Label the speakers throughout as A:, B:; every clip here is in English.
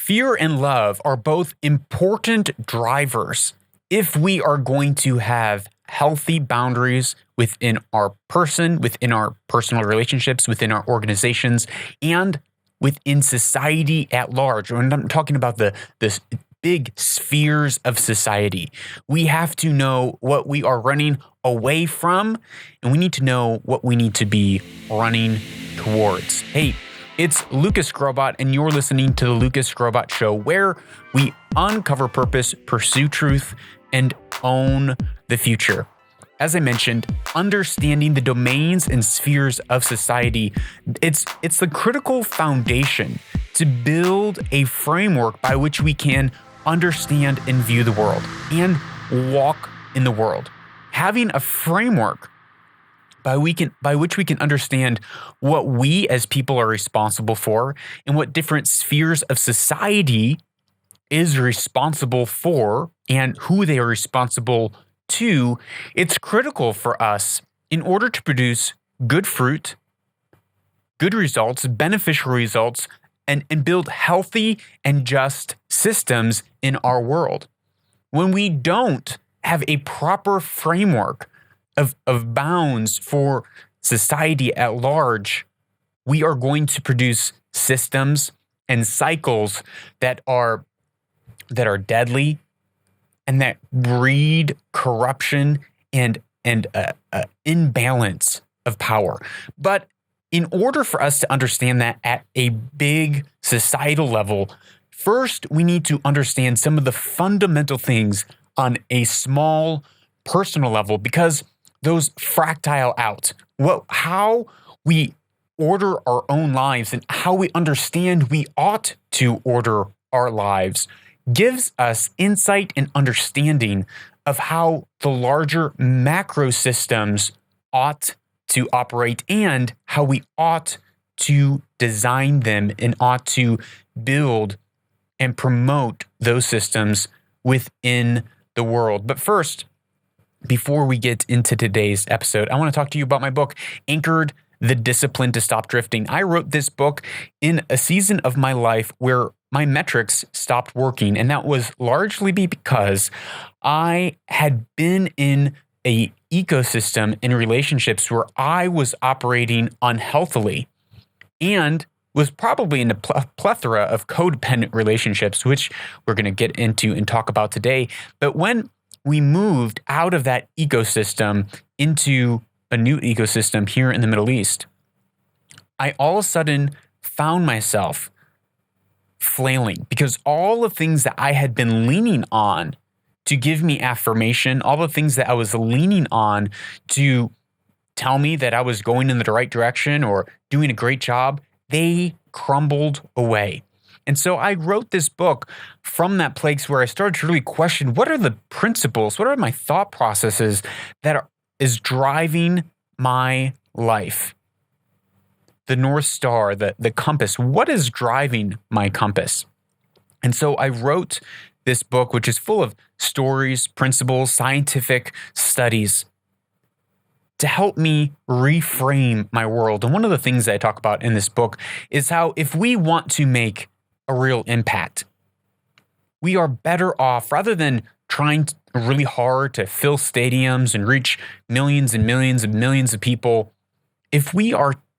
A: Fear and love are both important drivers if we are going to have healthy boundaries within our person, within our personal relationships, within our organizations, and within society at large. When I'm talking about the big spheres of society, we have to know what we are running away from, and we need to know what we need to be running towards. Hey, it's Lucas Grobot, and you're listening to the Lucas Grobot Show, where we uncover purpose, pursue truth, and own the future. As I mentioned, understanding the domains and spheres of society, it's the critical foundation to build a framework by which we can understand and view the world and walk in the world. Having a framework by which we can understand what we as people are responsible for and what different spheres of society is responsible for and who they are responsible to, it's critical for us in order to produce good fruit, good results, beneficial results, and build healthy and just systems in our world. When we don't have a proper framework of bounds for society at large, we are going to produce systems and cycles that are deadly and that breed corruption and imbalance of power. But in order for us to understand that at a big societal level, first we need to understand some of the fundamental things on a small personal level, because those fractile out. How we order our own lives and how we understand we ought to order our lives gives us insight and understanding of how the larger macro systems ought to operate and how we ought to design them and ought to build and promote those systems within the world. But first, before we get into today's episode, I want to talk to you about my book, Anchored: The Discipline to Stop Drifting. I wrote this book in a season of my life where my metrics stopped working, and that was largely because I had been in a ecosystem in relationships where I was operating unhealthily and was probably in a plethora of codependent relationships, which we're going to get into and talk about today. But when we moved out of that ecosystem into a new ecosystem here in the Middle East, I all of a sudden found myself flailing because all the things that I had been leaning on to give me affirmation, all the things that I was leaning on to tell me that I was going in the right direction or doing a great job, they crumbled away. And so I wrote this book from that place where I started to really question, what are the principles, what are my thought processes that is driving my life? The North Star, the compass, what is driving my compass? And so I wrote this book, which is full of stories, principles, scientific studies to help me reframe my world. And one of the things that I talk about in this book is how if we want to make a real impact, we are better off, rather than trying really hard to fill stadiums and reach millions and millions and millions of people, if we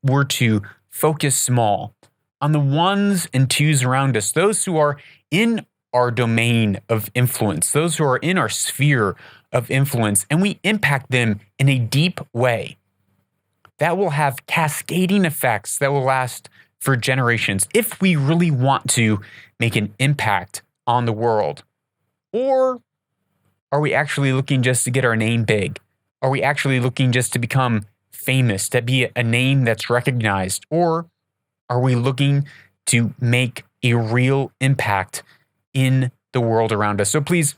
A: were to focus small on the ones and twos around us, those who are in our domain of influence, those who are in our sphere of influence, and we impact them in a deep way, that will have cascading effects that will last for generations if we really want to make an impact on the world. Or are we actually looking just to get our name big? Are we actually looking just to become famous, to be a name that's recognized? Or are we looking to make a real impact in the world around us? So please,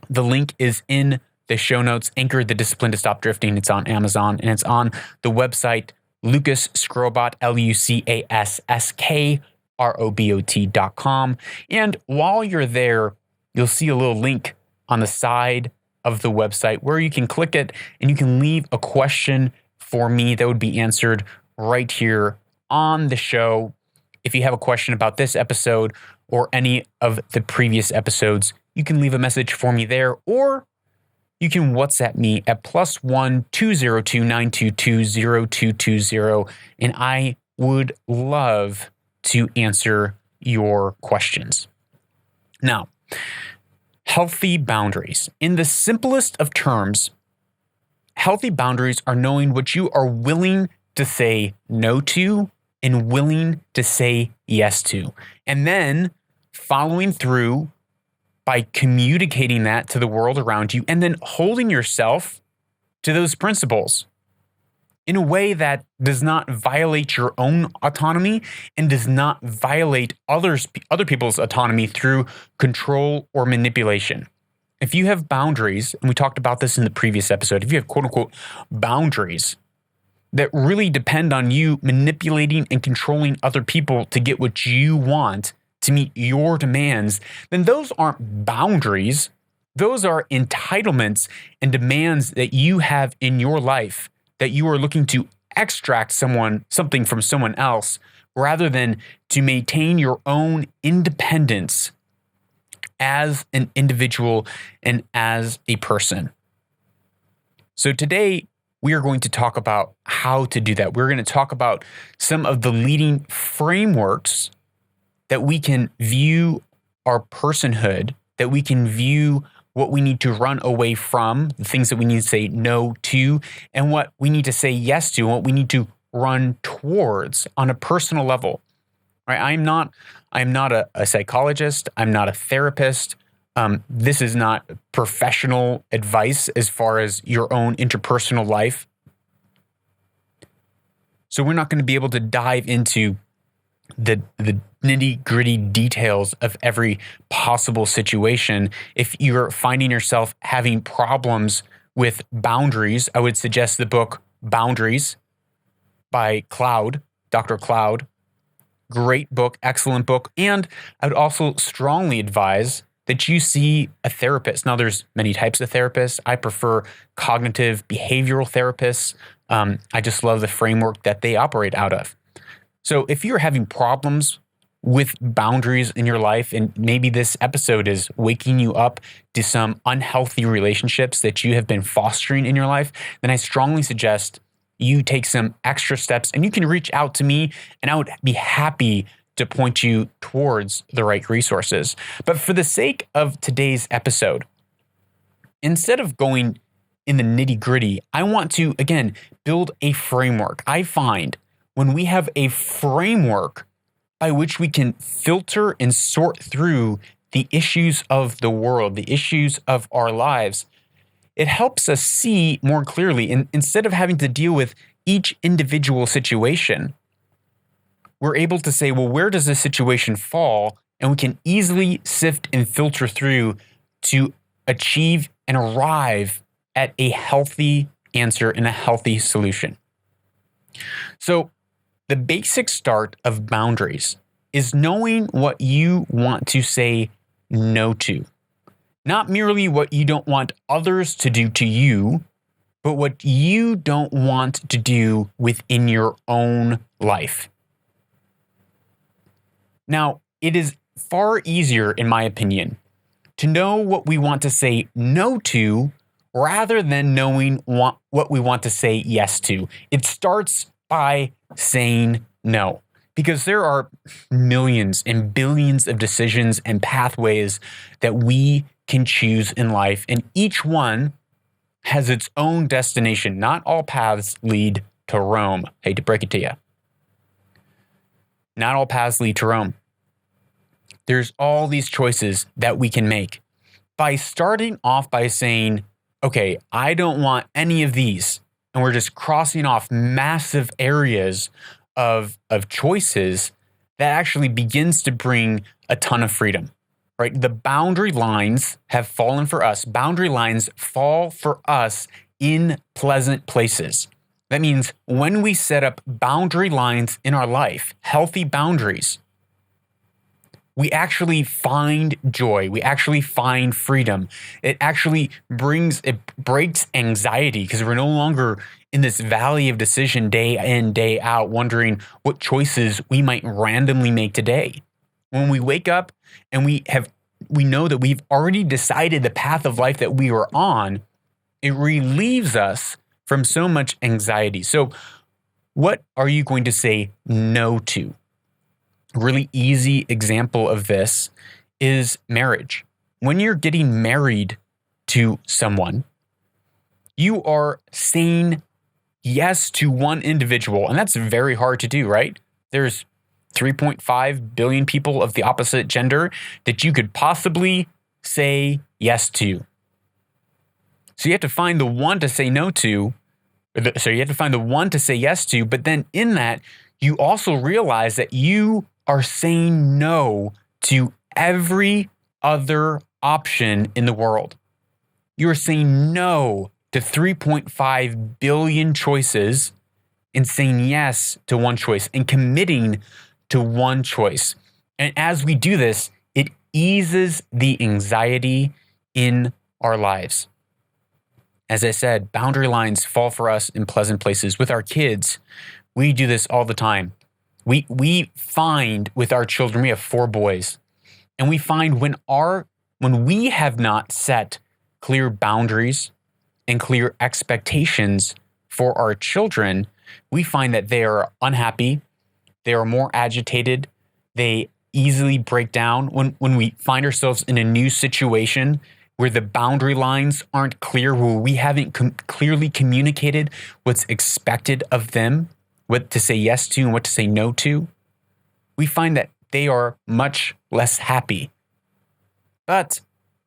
A: the link is in the show notes. Anchored: The Discipline to Stop Drifting. It's on Amazon, and it's on the website Lucas Skrobot, LucasSkrobot.com. And while you're there, you'll see a little link on the side of the website where you can click it and you can leave a question for me that would be answered right here on the show. If you have a question about this episode or any of the previous episodes, you can leave a message for me there, or you can WhatsApp me at +1 202 922 0220, and I would love to answer your questions. Now, healthy boundaries. In the simplest of terms, healthy boundaries are knowing what you are willing to say no to and willing to say yes to, and then following through by communicating that to the world around you, and then holding yourself to those principles in a way that does not violate your own autonomy and does not violate other people's autonomy through control or manipulation. If you have boundaries, and we talked about this in the previous episode, if you have quote unquote boundaries that really depend on you manipulating and controlling other people to get what you want, to meet your demands, then those aren't boundaries. Those are entitlements and demands that you have in your life that you are looking to extract something from someone else rather than to maintain your own independence as an individual and as a person. So today, we are going to talk about how to do that. We're going to talk about some of the leading frameworks that we can view our personhood, that we can view what we need to run away from, the things that we need to say no to, and what we need to say yes to, and what we need to run towards on a personal level. Right? I'm not a psychologist. I'm not a therapist. This is not professional advice as far as your own interpersonal life. So we're not going to be able to dive into the nitty-gritty details of every possible situation. If you're finding yourself having problems with boundaries, I would suggest the book Boundaries by Cloud, Dr. Cloud. Great book, excellent book. And I would also strongly advise that you see a therapist. Now, there's many types of therapists. I prefer cognitive behavioral therapists. I just love the framework that they operate out of. So if you're having problems with boundaries in your life, and maybe this episode is waking you up to some unhealthy relationships that you have been fostering in your life, then I strongly suggest you take some extra steps, and you can reach out to me, and I would be happy to point you towards the right resources. But for the sake of today's episode, instead of going in the nitty-gritty, I want to, again, build a framework. I find when we have a framework by which we can filter and sort through the issues of the world, the issues of our lives, it helps us see more clearly. And instead of having to deal with each individual situation, we're able to say, well, where does this situation fall? And we can easily sift and filter through to achieve and arrive at a healthy answer and a healthy solution. So the basic start of boundaries is knowing what you want to say no to. Not merely what you don't want others to do to you, but what you don't want to do within your own life. Now, it is far easier, in my opinion, to know what we want to say no to rather than knowing what we want to say yes to. It starts by saying no, because there are millions and billions of decisions and pathways that we can choose in life, and each one has its own destination. Not all paths lead to Rome. Hate to break it to you. Not all paths lead to Rome. There's all these choices that we can make. By starting off by saying, okay, I don't want any of these, and we're just crossing off massive areas of choices, that actually begins to bring a ton of freedom, right? The boundary lines have fallen for us. Boundary lines fall for us in pleasant places. That means when we set up boundary lines in our life, healthy boundaries, we actually find joy. We actually find freedom. It breaks anxiety because we're no longer in this valley of decision day in, day out, wondering what choices we might randomly make today. When we wake up and we know that we've already decided the path of life that we are on, it relieves us from so much anxiety. So what are you going to say no to? A really easy example of this is marriage. When you're getting married to someone, you are saying yes to one individual, and that's very hard to do, right? There's 3.5 billion people of the opposite gender that you could possibly say yes to. So you have to find the one to say no to. So you have to find the one to say yes to, but then in that, you also realize that you are saying no to every other option in the world. You're saying no to 3.5 billion choices and saying yes to one choice and committing to one choice. And as we do this, it eases the anxiety in our lives. As I said, boundary lines fall for us in pleasant places. With our kids, we do this all the time. We find with our children, we have 4 boys, and we find when we have not set clear boundaries and clear expectations for our children, we find that they are unhappy, they are more agitated, they easily break down. When we find ourselves in a new situation where the boundary lines aren't clear, where we haven't clearly communicated what's expected of them, what to say yes to and what to say no to, we find that they are much less happy. But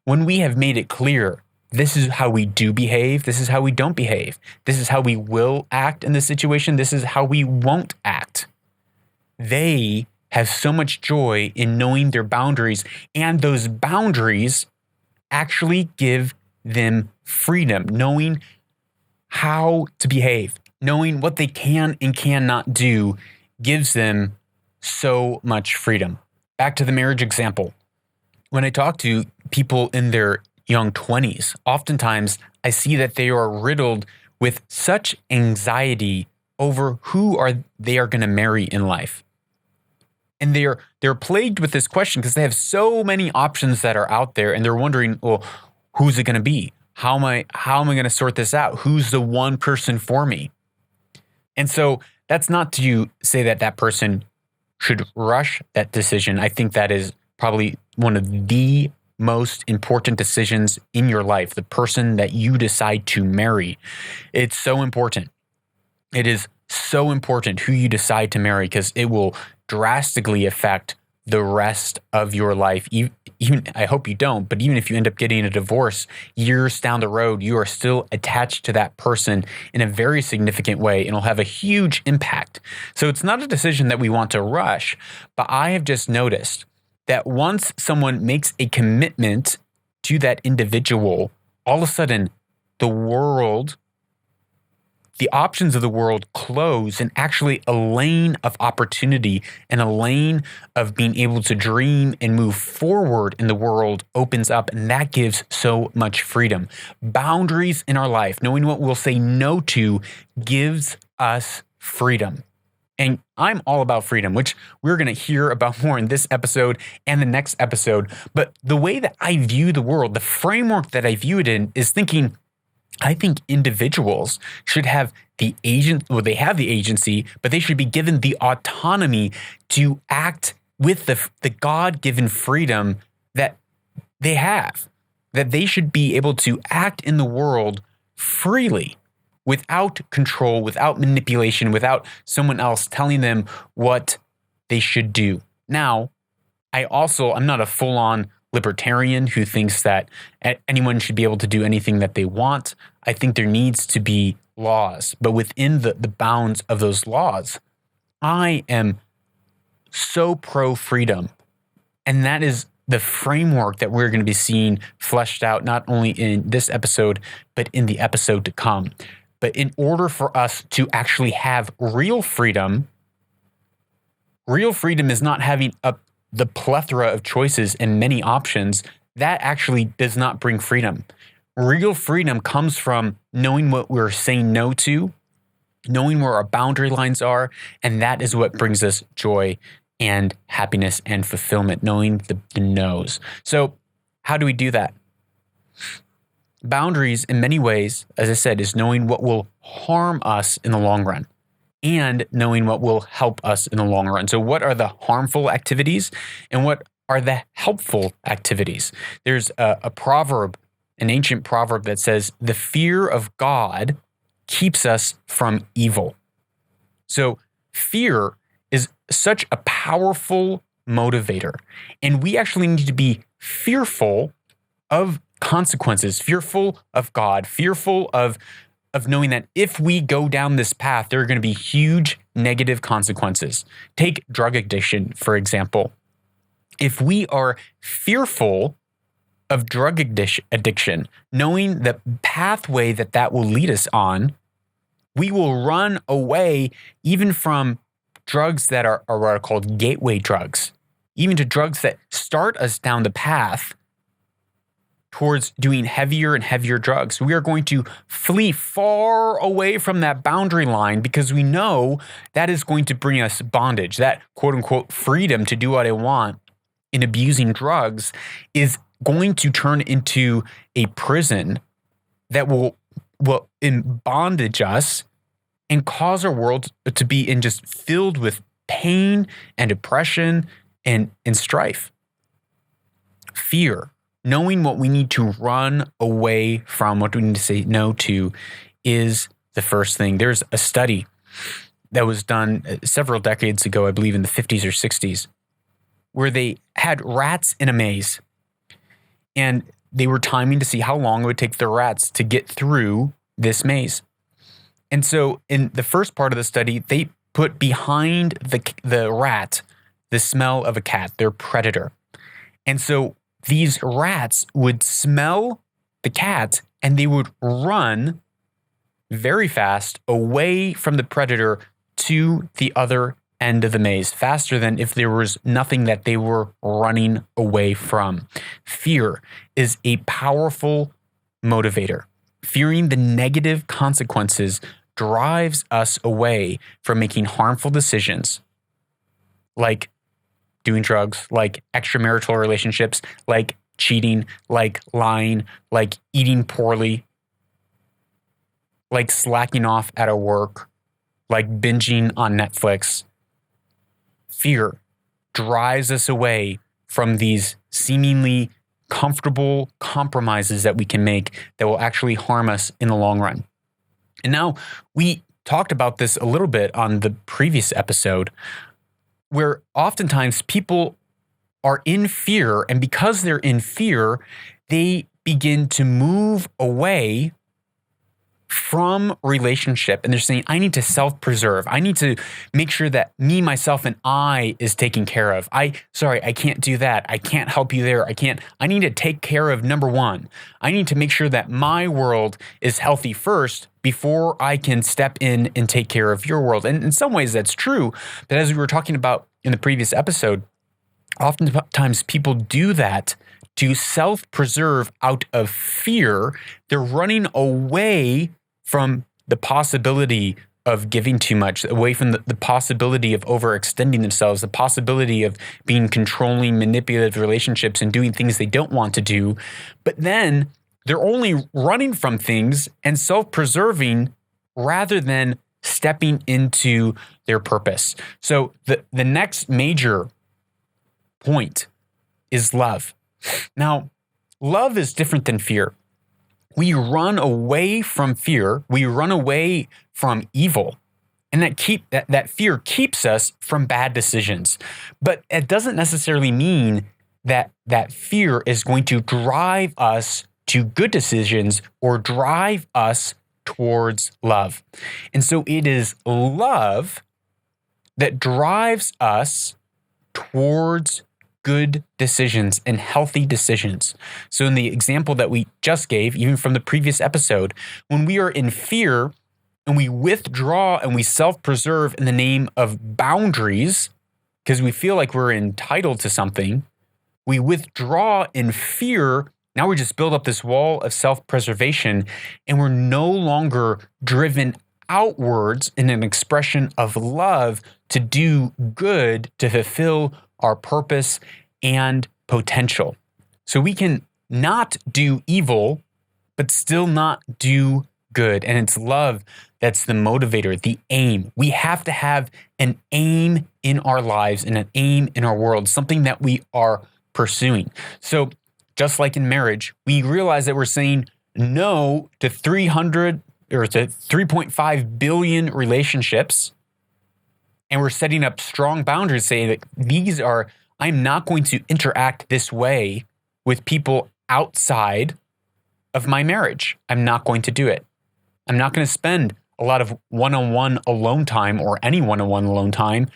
A: when we have made it clear, this is how we do behave, this is how we don't behave, this is how we will act in this situation, this is how we won't act, they have so much joy in knowing their boundaries, and those boundaries actually give them freedom, knowing how to behave, knowing what they can and cannot do gives them so much freedom. Back to the marriage example. When I talk to people in their young 20s, oftentimes I see that they are riddled with such anxiety over who they are going to marry in life. And they're plagued with this question because they have so many options that are out there, and they're wondering, well, who's it going to be? How am I going to sort this out? Who's the one person for me? And so that's not to say that that person should rush that decision. I think that is probably one of the most important decisions in your life, the person that you decide to marry. It's so important. It is so important who you decide to marry because it will drastically affect the rest of your life. Even I hope you don't, but even if you end up getting a divorce years down the road, you are still attached to that person in a very significant way, and it'll have a huge impact. So it's not a decision that we want to rush, but I have just noticed that once someone makes a commitment to that individual, all of a sudden the options of the world close, and actually a lane of opportunity and a lane of being able to dream and move forward in the world opens up, and that gives so much freedom. Boundaries in our life, knowing what we'll say no to, gives us freedom. And I'm all about freedom, which we're going to hear about more in this episode and the next episode. But the way that I view the world, the framework that I view it in, is thinking, I think individuals should have they have the agency, but they should be given the autonomy to act with the God-given freedom that they have, that they should be able to act in the world freely, without control, without manipulation, without someone else telling them what they should do. Now, I'm not a full-on libertarian who thinks that anyone should be able to do anything that they want. I think there needs to be laws, but within the bounds of those laws, I am so pro-freedom. And that is the framework that we're going to be seeing fleshed out, not only in this episode, but in the episode to come. But in order for us to actually have real freedom is not having the plethora of choices and many options, that actually does not bring freedom. Real freedom comes from knowing what we're saying no to, knowing where our boundary lines are, and that is what brings us joy and happiness and fulfillment, knowing the no's. So how do we do that? Boundaries, in many ways, as I said, is knowing what will harm us in the long run and knowing what will help us in the long run. So what are the harmful activities and what are the helpful activities? There's a proverb, an ancient proverb that says, the fear of God keeps us from evil. So fear is such a powerful motivator, and we actually need to be fearful of consequences, fearful of God, fearful of knowing that if we go down this path, there are going to be huge negative consequences. Take drug addiction, for example. If we are fearful of drug addiction, knowing the pathway that will lead us on, we will run away even from drugs that are what are called gateway drugs, even to drugs that start us down the path towards doing heavier and heavier drugs. We are going to flee far away from that boundary line because we know that is going to bring us bondage. That quote unquote freedom to do what I want in abusing drugs is going to turn into a prison that will bondage us and cause our world to be just filled with pain and depression and strife. Fear, knowing what we need to run away from, what we need to say no to, is the first thing. There's a study that was done several decades ago, I believe in the 50s or 60s, where they had rats in a maze. And they were timing to see how long it would take the rats to get through this maze. And so in the first part of the study, they put behind the rat the smell of a cat, their predator. And so these rats would smell the cat and they would run very fast away from the predator to the other end of the maze, faster than if there was nothing that they were running away from. Fear is a powerful motivator. Fearing the negative consequences drives us away from making harmful decisions like doing drugs, like extramarital relationships, like cheating, like lying, like eating poorly, like slacking off at our work, like binging on Netflix. Fear drives us away from these seemingly comfortable compromises that we can make that will actually harm us in the long run. And now we talked about this a little bit on the previous episode, where oftentimes people are in fear, and because they're in fear, they begin to move away from relationship, and they're saying, I need to self-preserve. I need to make sure that me, myself, and I is taken care of. I can't do that. I can't help you there. I need to take care of number one. I need to make sure that my world is healthy first before I can step in and take care of your world. And in some ways that's true, but as we were talking about in the previous episode, oftentimes people do that to self-preserve out of fear. They're running away from the possibility of giving too much, away from the possibility of overextending themselves, the possibility of being controlling, manipulative relationships and doing things they don't want to do. But then they're only running from things and self-preserving rather than stepping into their purpose. So the next major point is love. Now, love is different than fear. We run away from fear. We run away from evil. And that fear keeps us from bad decisions. But it doesn't necessarily mean that fear is going to drive us to good decisions or drive us towards love. And so it is love that drives us towards good decisions and healthy decisions. So in the example that we just gave, even from the previous episode, when we are in fear and we withdraw and we self-preserve in the name of boundaries, because we feel like we're entitled to something. We withdraw in fear. Now we just build up this wall of self-preservation, and we're no longer driven outwards in an expression of love to do good, to fulfill our purpose and potential. So we can not do evil, but still not do good. And it's love that's the motivator, the aim. We have to have an aim in our lives and an aim in our world, something that we are pursuing. So just like in marriage, we realize that we're saying no to 300 or to 3.5 billion relationships. And we're setting up strong boundaries saying that I'm not going to interact this way with people outside of my marriage. I'm not going to do it. I'm not going to spend a lot of one-on-one alone time or any one-on-one alone time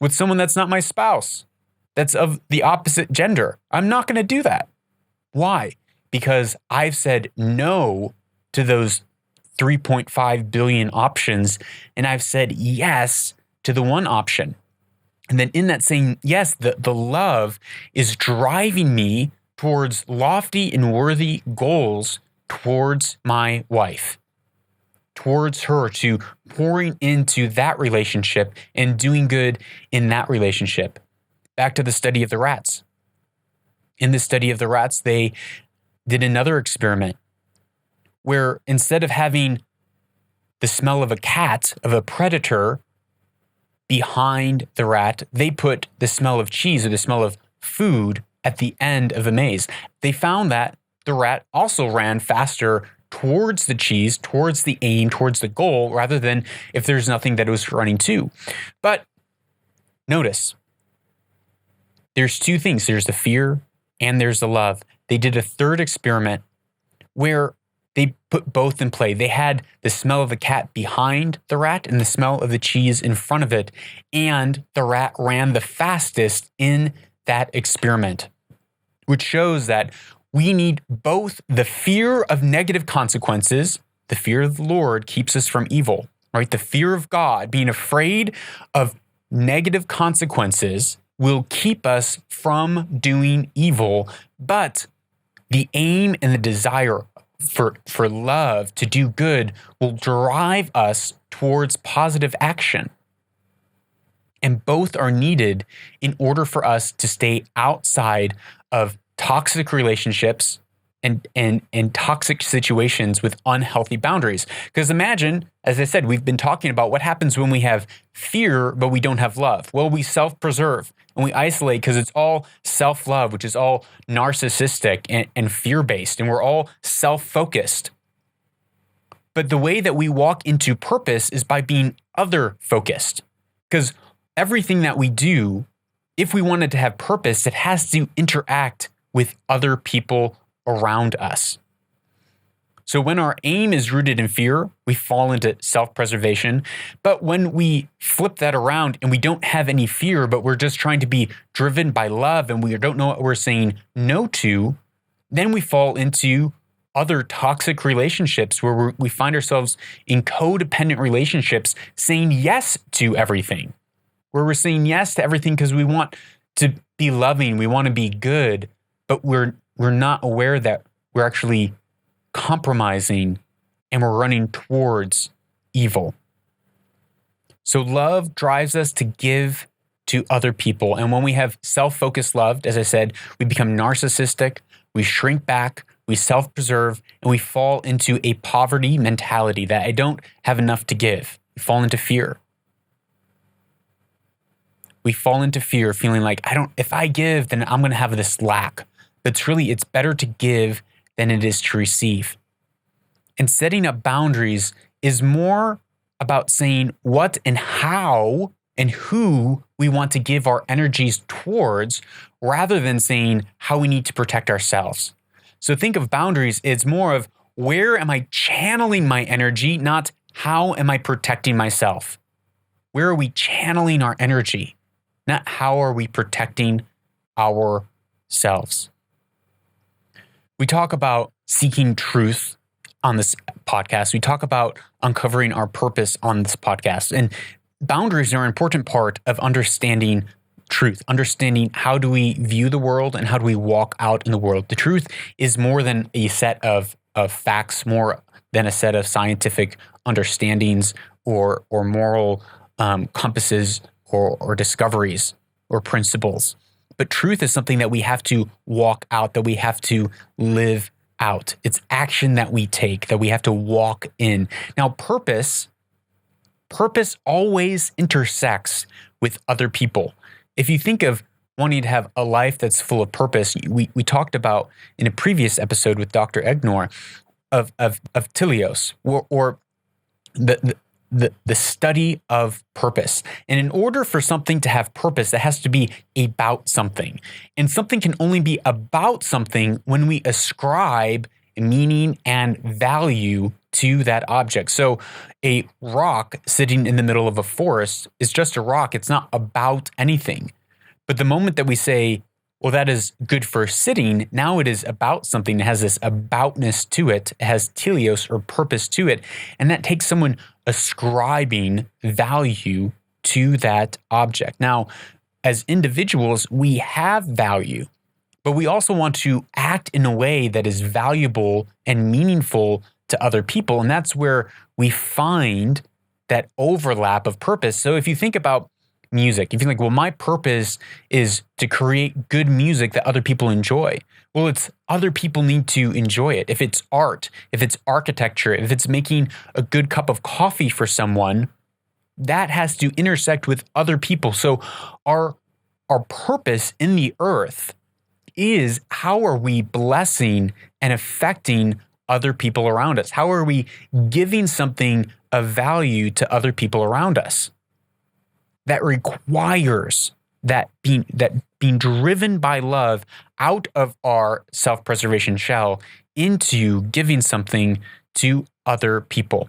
A: with someone that's not my spouse, that's of the opposite gender. I'm not going to do that. Why? Because I've said no to those 3.5 billion options, and I've said yes to the one option. And then in that saying yes, the love is driving me towards lofty and worthy goals towards my wife, towards her, to pouring into that relationship and doing good in that relationship. Back to the study of the rats. In the study of the rats, they did another experiment where instead of having the smell of a cat, of a predator, behind the rat, they put the smell of cheese or the smell of food at the end of a maze. They found that the rat also ran faster towards the cheese, towards the aim, towards the goal, rather than if there's nothing that it was running to. But notice, there's two things. There's the fear and there's the love. They did a third experiment where they put both in play. They had the smell of the cat behind the rat and the smell of the cheese in front of it. And the rat ran the fastest in that experiment, which shows that we need both the fear of negative consequences. The fear of the Lord keeps us from evil, right? The fear of God, being afraid of negative consequences, will keep us from doing evil. But the aim and the desire for love to do good will drive us towards positive action. And both are needed in order for us to stay outside of toxic relationships and toxic situations with unhealthy boundaries. Because imagine, as I said, we've been talking about what happens when we have fear, but we don't have love. Well, we self-preserve and we isolate because it's all self-love, which is all narcissistic and fear-based, and we're all self-focused. But the way that we walk into purpose is by being other-focused. Because everything that we do, if we wanted to have purpose, it has to interact with other people around us. So when our aim is rooted in fear, we fall into self-preservation. But when we flip that around and we don't have any fear, but we're just trying to be driven by love and we don't know what we're saying no to, then we fall into other toxic relationships where we find ourselves in codependent relationships saying yes to everything, where we're saying yes to everything because we want to be loving, we want to be good, but we're not aware that we're actually compromising and we're running towards evil. So love drives us to give to other people. And when we have self-focused love, as I said, we become narcissistic, we shrink back, we self-preserve, and we fall into a poverty mentality that I don't have enough to give. We fall into fear. We fall into fear, feeling like if I give, then I'm going to have this lack. But it's better to give than it is to receive. And setting up boundaries is more about saying what and how and who we want to give our energies towards, rather than saying how we need to protect ourselves. So think of boundaries, it's more of where am I channeling my energy, not how am I protecting myself. Where are we channeling our energy, not how are we protecting ourselves. We talk about seeking truth on this podcast. We talk about uncovering our purpose on this podcast. And boundaries are an important part of understanding truth, understanding how do we view the world and how do we walk out in the world. The truth is more than a set of facts, more than a set of scientific understandings or moral compasses or discoveries or principles. But truth is something that we have to walk out, that we have to live out. It's action that we take, that we have to walk in. Now, purpose always intersects with other people. If you think of wanting to have a life that's full of purpose, we talked about in a previous episode with Dr. Egnor of teleos or the study of purpose. And in order for something to have purpose, it has to be about something. And something can only be about something when we ascribe meaning and value to that object. So a rock sitting in the middle of a forest is just a rock. It's not about anything. But the moment that we say, well, that is good for sitting, now it is about something. It has this aboutness to it. It has teleos or purpose to it. And that takes someone ascribing value to that object. Now, as individuals, we have value, but we also want to act in a way that is valuable and meaningful to other people. And that's where we find that overlap of purpose. So if you think about music, if you think, well, my purpose is to create good music that other people enjoy. Well, it's other people need to enjoy it. If it's art, if it's architecture, if it's making a good cup of coffee for someone, that has to intersect with other people. So our purpose in the earth is how are we blessing and affecting other people around us? How are we giving something of value to other people around us? That requires that being driven by love out of our self-preservation shell into giving something to other people.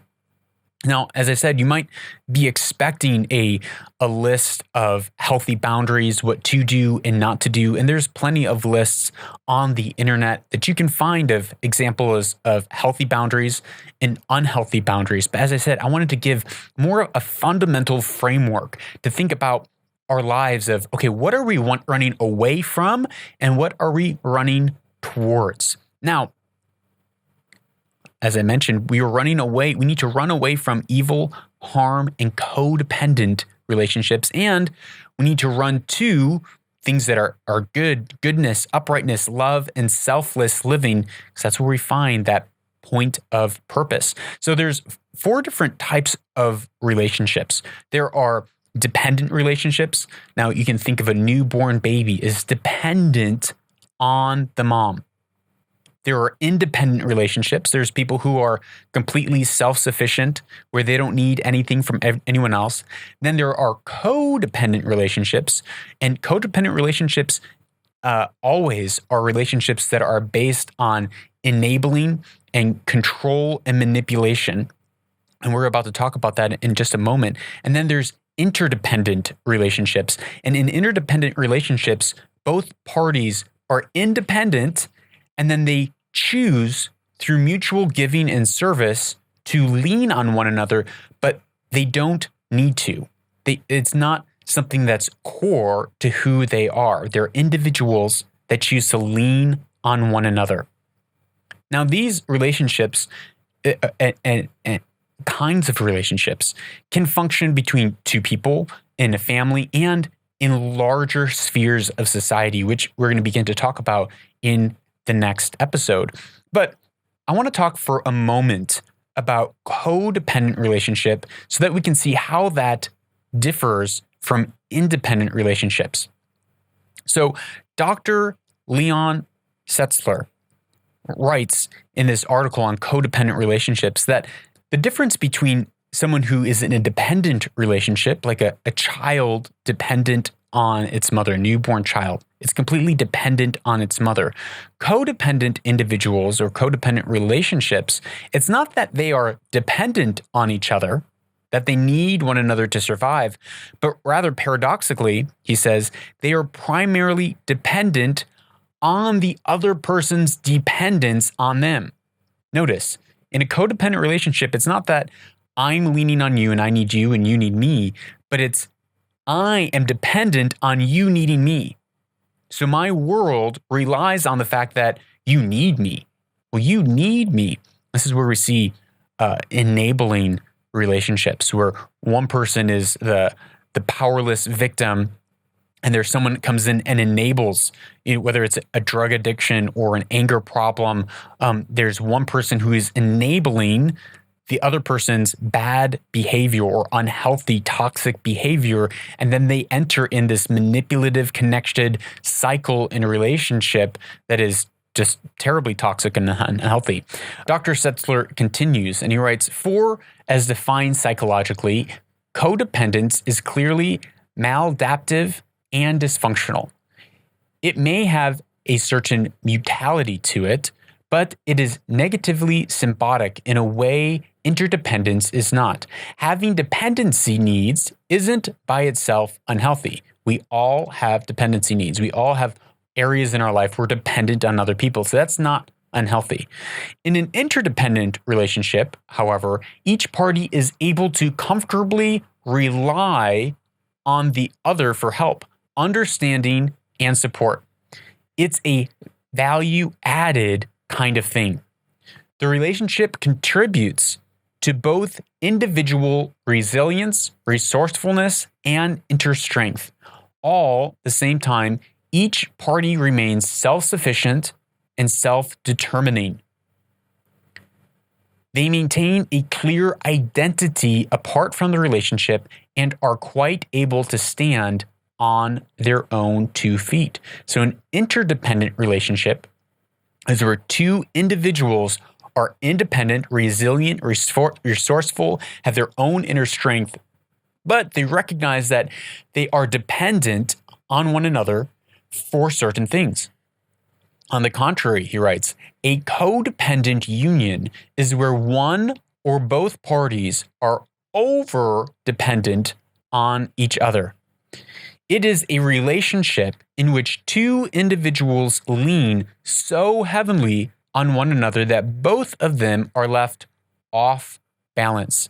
A: Now, as I said, you might be expecting a list of healthy boundaries, what to do and not to do. And there's plenty of lists on the internet that you can find of examples of healthy boundaries and unhealthy boundaries. But as I said, I wanted to give more of a fundamental framework to think about our lives of, okay, what are we running away from and what are we running towards? Now, as I mentioned, we need to run away from evil, harm, and codependent relationships. And we need to run to things that are goodness, uprightness, love, and selfless living, because that's where we find that point of purpose. So there's 4 different types of relationships. There are dependent relationships. Now you can think of a newborn baby is dependent on the mom. There are independent relationships. There's people who are completely self-sufficient, where they don't need anything from anyone else. Then there are codependent relationships, and codependent relationships always are relationships that are based on enabling and control and manipulation. And we're about to talk about that in just a moment. And then there's interdependent relationships. And in interdependent relationships, both parties are independent, and then they choose through mutual giving and service to lean on one another, but they don't need to. It's not something that's core to who they are. They're individuals that choose to lean on one another. Now, these relationships and kinds of relationships can function between 2 people in a family and in larger spheres of society, which we're going to begin to talk about in the next episode. But I want to talk for a moment about codependent relationship so that we can see how that differs from independent relationships. So Dr. Leon Setzler writes in this article on codependent relationships that the difference between someone who is in a dependent relationship, like a child dependent on its mother, a newborn child, it's completely dependent on its mother. Codependent individuals or codependent relationships, it's not that they are dependent on each other, that they need one another to survive, but rather paradoxically, he says, they are primarily dependent on the other person's dependence on them. Notice, in a codependent relationship, it's not that I'm leaning on you and I need you and you need me, but it's I am dependent on you needing me. So my world relies on the fact that you need me. Well, you need me. This is where we see enabling relationships, where one person is the powerless victim, and there's someone that comes in and enables, whether it's a drug addiction or an anger problem. There's one person who is enabling the other person's bad behavior or unhealthy, toxic behavior, and then they enter in this manipulative, connected cycle in a relationship that is just terribly toxic and unhealthy. Dr. Setzler continues, and he writes, "For, as defined psychologically, codependence is clearly maladaptive and dysfunctional. It may have a certain mutuality to it, but it is negatively symbiotic in a way interdependence is not. Having dependency needs isn't by itself unhealthy. We all have dependency needs. We all have areas in our life we're dependent on other people, so that's not unhealthy. In an interdependent relationship, however, each party is able to comfortably rely on the other for help, understanding, and support. It's a value-added kind of thing. The relationship contributes to both individual resilience, resourcefulness, and inner strength. All at the same time, each party remains self-sufficient and self-determining. They maintain a clear identity apart from the relationship and are quite able to stand on their own 2 feet. So an interdependent relationship is where two individuals are independent, resilient, resourceful, have their own inner strength, but they recognize that they are dependent on one another for certain things. On the contrary, he writes, a codependent union is where one or both parties are over-dependent on each other. It is a relationship in which two individuals lean so heavily on one another that both of them are left off balance.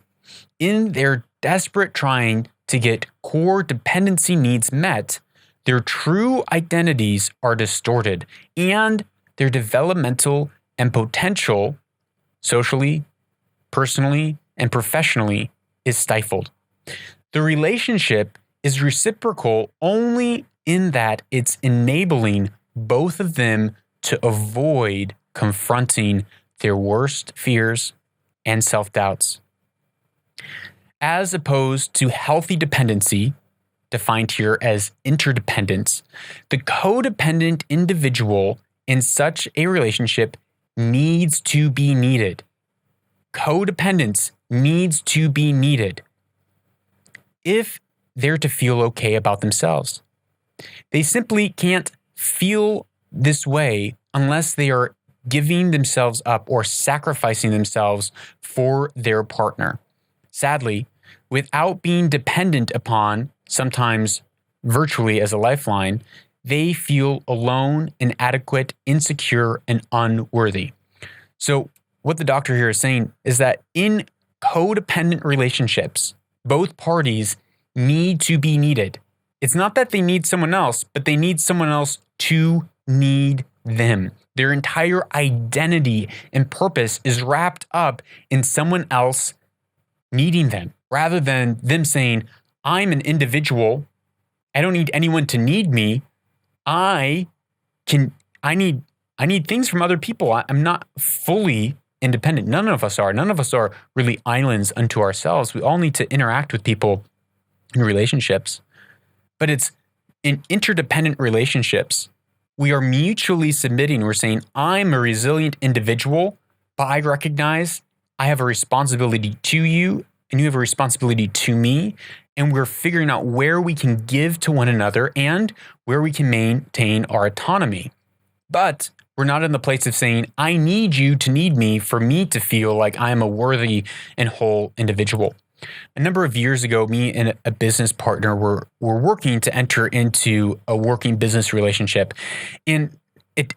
A: In their desperate trying to get core dependency needs met, their true identities are distorted and their developmental and potential, socially, personally, and professionally, is stifled. The relationship is reciprocal only in that it's enabling both of them to avoid confronting their worst fears and self-doubts. As opposed to healthy dependency, defined here as interdependence, the codependent individual in such a relationship needs to be needed. Codependence needs to be needed if they're to feel okay about themselves. They simply can't feel this way unless they are giving themselves up or sacrificing themselves for their partner. Sadly, without being dependent upon, sometimes virtually as a lifeline, they feel alone, inadequate, insecure, and unworthy. So what the doctor here is saying is that in codependent relationships, both parties need to be needed. It's not that they need someone else, but they need someone else to need them. Their entire identity and purpose is wrapped up in someone else needing them, rather than them saying, I'm an individual. I don't need anyone to need me. I need things from other people. I'm not fully independent. None of us are. None of us are really islands unto ourselves. We all need to interact with people in relationships. But it's in interdependent relationships, we are mutually submitting. We're saying, I'm a resilient individual, but I recognize I have a responsibility to you and you have a responsibility to me. And we're figuring out where we can give to one another and where we can maintain our autonomy. But we're not in the place of saying, I need you to need me for me to feel like I am a worthy and whole individual. A number of years ago, me and a business partner were working to enter into a working business relationship. And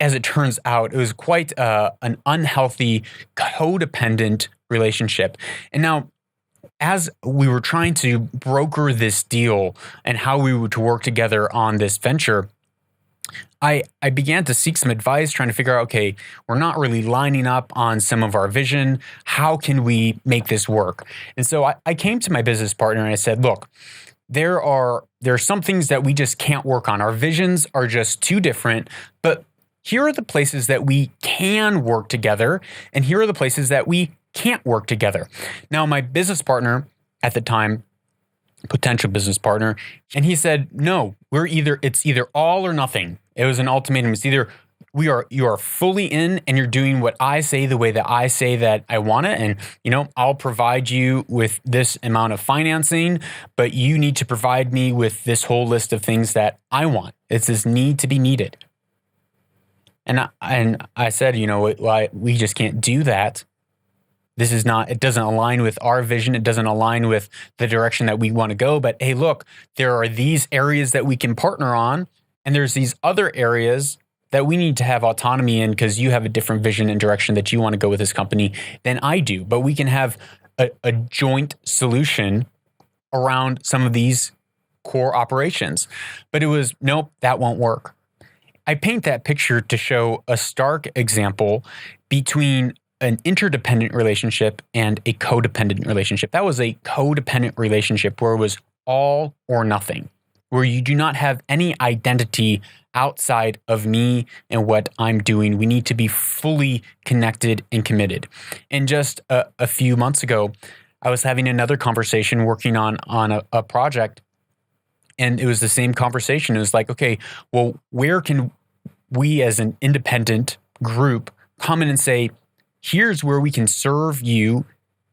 A: as it turns out, it was quite an unhealthy, codependent relationship. And now, as we were trying to broker this deal and how we would work together on this venture, I began to seek some advice, trying to figure out, okay, we're not really lining up on some of our vision. How can we make this work? And so I came to my business partner and I said, look, there are some things that we just can't work on. Our visions are just too different, but here are the places that we can work together, and here are the places that we can't work together. Now, my business partner at the time, potential business partner, and he said, no, it's either all or nothing. It was an ultimatum. It's either you are fully in and you're doing what I say the way that I say that I want it. And, I'll provide you with this amount of financing, but you need to provide me with this whole list of things that I want. It's this need to be needed. And I said, we just can't do that. It doesn't align with our vision. It doesn't align with the direction that we want to go. But hey, look, there are these areas that we can partner on, and there's these other areas that we need to have autonomy in because you have a different vision and direction that you want to go with this company than I do. But we can have a joint solution around some of these core operations. But it was, nope, that won't work. I paint that picture to show a stark example between an interdependent relationship and a codependent relationship. That was a codependent relationship where it was all or nothing, where you do not have any identity outside of me and what I'm doing. We need to be fully connected and committed. And just a few months ago, I was having another conversation working on a project, and it was the same conversation. It was like, okay, well, where can we as an independent group come in and say, here's where we can serve you,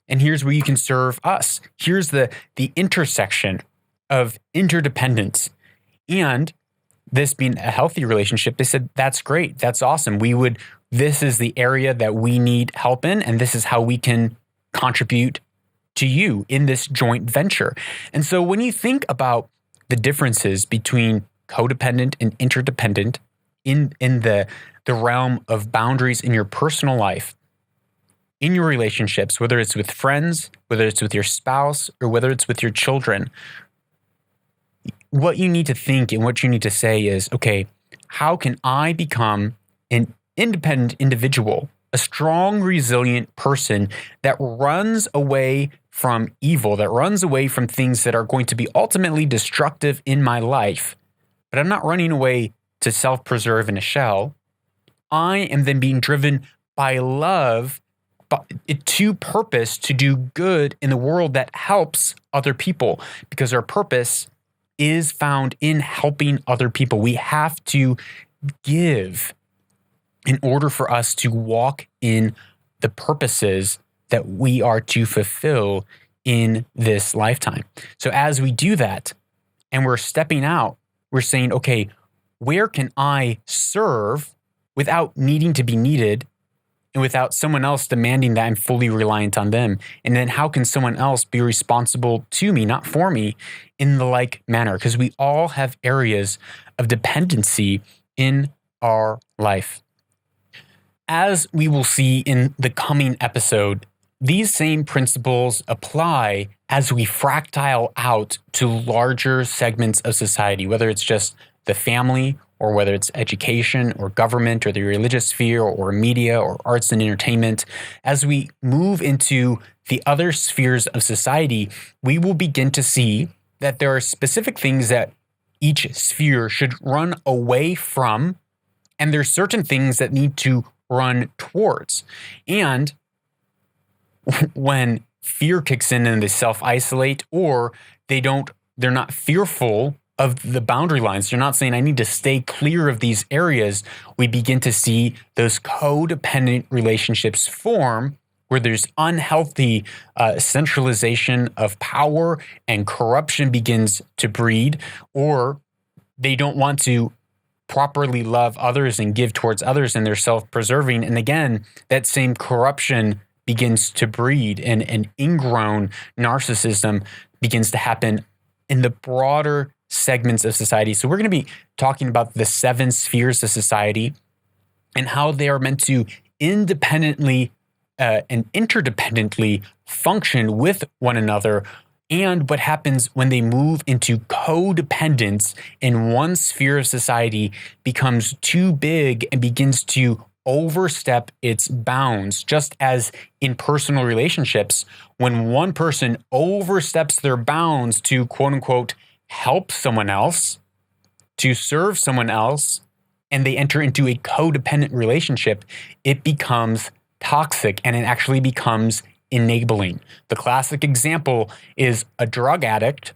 A: and here's where you can serve us. Here's the intersection of interdependence. And this being a healthy relationship, they said, that's great. That's awesome. This is the area that we need help in, and this is how we can contribute to you in this joint venture. And so when you think about the differences between codependent and interdependent in the realm of boundaries in your personal life, in your relationships, whether it's with friends, whether it's with your spouse, or whether it's with your children, what you need to think and what you need to say is, okay, how can I become an independent individual, a strong, resilient person that runs away from evil, that runs away from things that are going to be ultimately destructive in my life, but I'm not running away to self-preserve in a shell. I am then being driven by love, to purpose, to do good in the world that helps other people, because our purpose is found in helping other people. We have to give in order for us to walk in the purposes that we are to fulfill in this lifetime. So as we do that and we're stepping out, we're saying, okay, where can I serve without needing to be needed and without someone else demanding that I'm fully reliant on them? And then how can someone else be responsible to me, not for me, in the like manner? Because we all have areas of dependency in our life. As we will see in the coming episode, these same principles apply as we fractile out to larger segments of society, whether it's just the family, or whether it's education or government or the religious sphere or media or arts and entertainment. As we move into the other spheres of society, we will begin to see that there are specific things that each sphere should run away from, and there's certain things that need to run towards. And when fear kicks in and they self-isolate, or they're not fearful of the boundary lines, they're not saying I need to stay clear of these areas, we begin to see those codependent relationships form, where there's unhealthy centralization of power and corruption begins to breed, or they don't want to properly love others and give towards others, and they're self-preserving. And again, that same corruption begins to breed, and an ingrown narcissism begins to happen in the broader segments of society. So we're going to be talking about the 7 spheres of society and how they are meant to independently and interdependently function with one another, and what happens when they move into codependence and one sphere of society becomes too big and begins to overstep its bounds. Just as in personal relationships, when one person oversteps their bounds to quote unquote help someone else, to serve someone else, and they enter into a codependent relationship, it becomes toxic and it actually becomes enabling. The classic example is a drug addict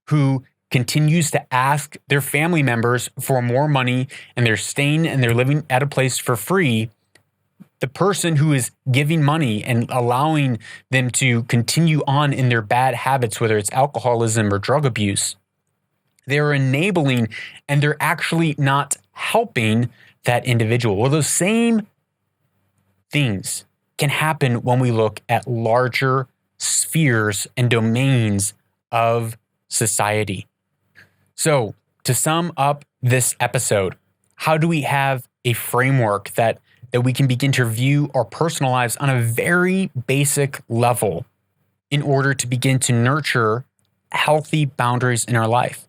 A: who continues to ask their family members for more money, and they're staying and they're living at a place for free. The person who is giving money and allowing them to continue on in their bad habits, whether it's alcoholism or drug abuse, they're enabling and they're actually not helping that individual. Well, those same things can happen when we look at larger spheres and domains of society. So, to sum up this episode, how do we have a framework that we can begin to view our personal lives on a very basic level in order to begin to nurture healthy boundaries in our life?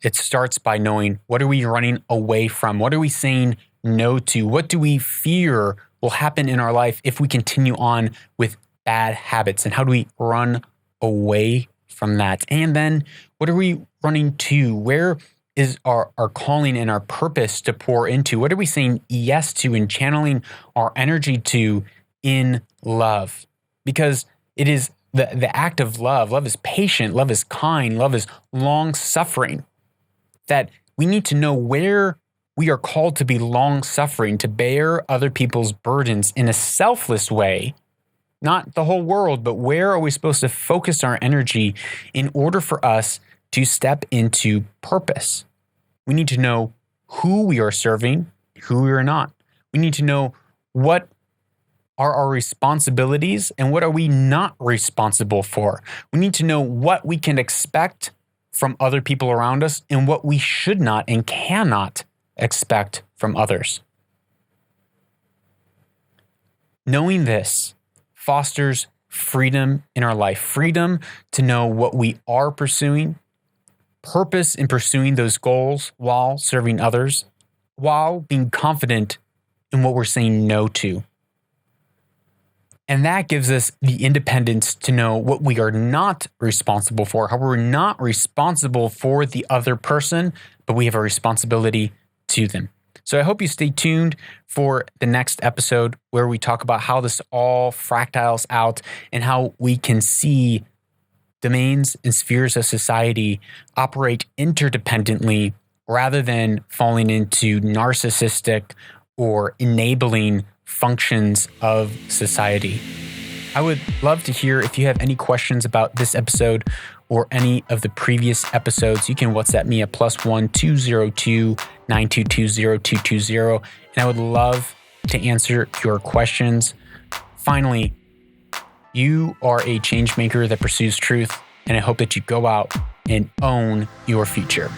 A: It starts by knowing, what are we running away from? What are we saying no to? What do we fear will happen in our life if we continue on with bad habits? And how do we run away from that? And then what are we running to? Where is our calling and our purpose to pour into? What are we saying yes to and channeling our energy to in love? Because it is the act of love. Love is patient. Love is kind. Love is long-suffering. That we need to know where we are called to be long-suffering, to bear other people's burdens in a selfless way, not the whole world, but where are we supposed to focus our energy in order for us to step into purpose? We need to know who we are serving, who we are not. We need to know what are our responsibilities and what are we not responsible for. We need to know what we can expect from other people around us and what we should not and cannot expect from others. Knowing this fosters freedom in our life, freedom to know what we are pursuing, purpose in pursuing those goals while serving others, while being confident in what we're saying no to. And that gives us the independence to know what we are not responsible for, how we're not responsible for the other person, but we have a responsibility to them. So I hope you stay tuned for the next episode where we talk about how this all fractals out and how we can see domains and spheres of society operate interdependently rather than falling into narcissistic or enabling functions of society. I would love to hear if you have any questions about this episode or any of the previous episodes. You can WhatsApp me at +1 202 922 0220, and I would love to answer your questions. Finally, you are a change maker that pursues truth, and I hope that you go out and own your future.